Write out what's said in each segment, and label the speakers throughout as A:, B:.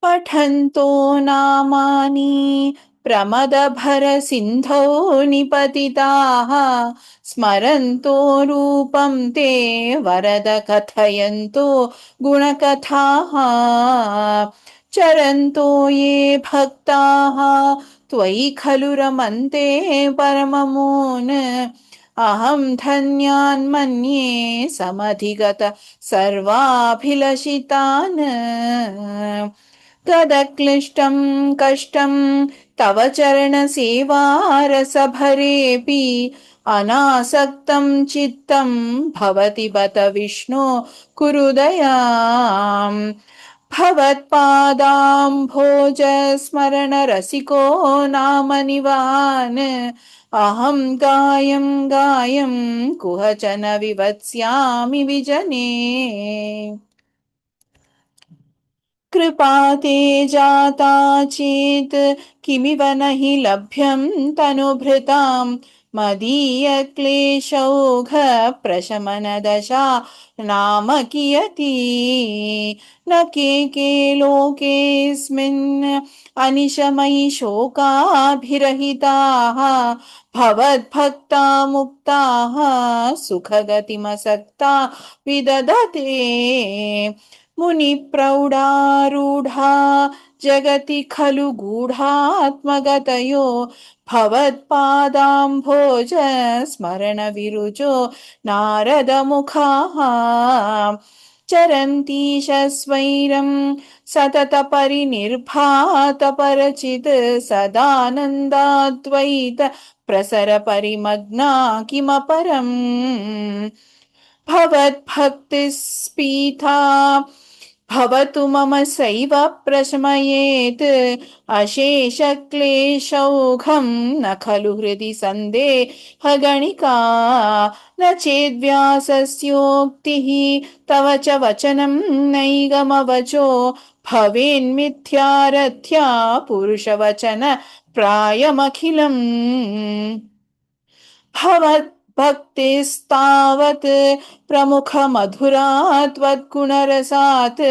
A: पठन्तो नामानि प्रमदभरसिन्धौ निपतिताः स्मरन्तो रूपं ते वरद कथयन्तो गुणकथाः चरन्तो ये भक्ताः त्वयि खलु रमन्ते परममून् अहं धन्यान् मन्ये समधिगत सर्वाभिलषितान् तदक्लिष्टं कष्टं तव चरणसेवारसभरेऽपि अनासक्तं चित्तं भवति बत विष्णो कुरु दयाम् भवत्पादाम्भोजस्मरणरसिको नाम निवान् अहं गायं कुहचन विवत्स्यामि विजने कृपा ते जाता चेत् किमिव न हि लभ्यं तनुभृतां मदीयक्लेशौघप्रशमनदशा नाम कियती न के लोकेऽस्मिन् अनिशमयि शोकाभिरहिताः भवद्भक्ता मुक्ताः सुखगतिमसक्ता विदधते मुनिप्रौढारूढा जगति खलु गूढात्मगतयो भवत्पादाम्भोज स्मरणविरुजो नारदमुखाः चरन्तीश स्वैरं सततपरिनिर्भातपरचित् सदानन्दाद्वैत प्रसरपरिमग्ना किमपरम् भवद्भक्तिस्पीता भवतु मम सैव प्रशमयेत् अशेषक्लेशौघं न खलु हृदि सन्देहगणिका न चेद्व्यासस्योक्तिः तव च वचनं नैगमवचो भवेन्मिथ्यारथ्या पुरुषवचन प्रायमखिलम् भवद्भक्तिस्तावत् प्रमुखमधुरा त्वद्गुणरसात्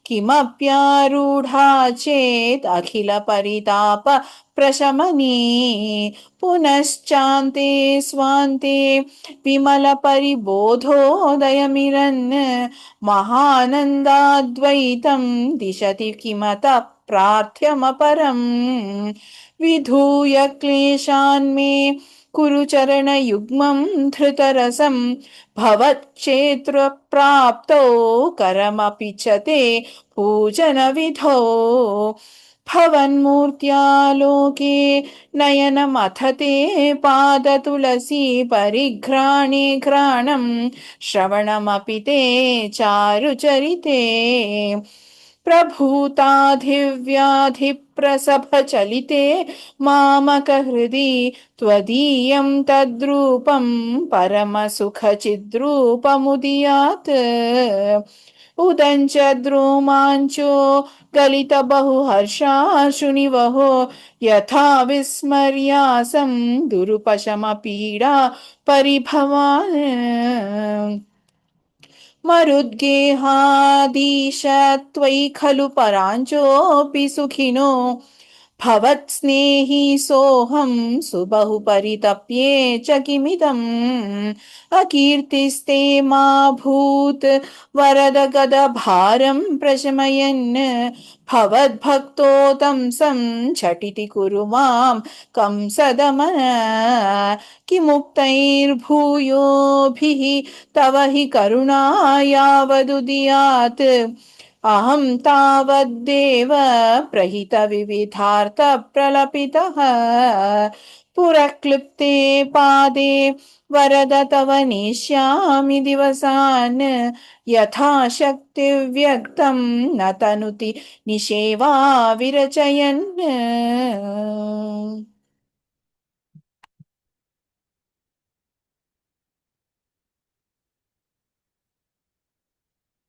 A: किमप्यारूढा चेत् अखिलपरिताप प्रशमनी पुनश्चान्ते स्वान्ते विमलपरिबोधोदयमिरन् महानन्दाद्वैतं दिशति किमतः प्रार्थ्यमपरम् विधूय क्लेशान्मे कुरु चरणयुग्मं धृतरसं भवच्चेत्रप्राप्तौ करमपि च ते पूजनविधौ भवन्मूर्त्यालोके नयनमथते पादतुलसी परिघ्राणे घ्राणं श्रवणमपि ते चारुचरिते प्रभूताधिव्याधिप्रसभचलिते मामकहृदि त्वदीयं तद्रूपं परमसुखचिद्रूपमुदीयात् उदञ्च द्रोमाञ्चो गलितबहुहर्षाशुनिवहो यथा विस्मर्यासं दुरुपशमपीडा परिभवान् मरुद्गेहादीश त्वयि खलु पराञ्चोऽपि सुखिनो भवत्स्नेही सोऽहं सुबहु परितप्ये च किमिदम् अकीर्तिस्ते मा भूत् वरद गदभारं प्रशमयन् भवद्भक्तो तंसं झटिति कुरु मां कंसदमन किमुक्तैर्भूयोभिः तव हि करुणा यावदुदीयात् अहं तावद्देव प्रहितविविधार्थप्रलपितः पुरक्लिप्ते पादे वरद तव नेष्यामि दिवसान् यथाशक्तिव्यक्तं न तनुति निषेवा विरचयन्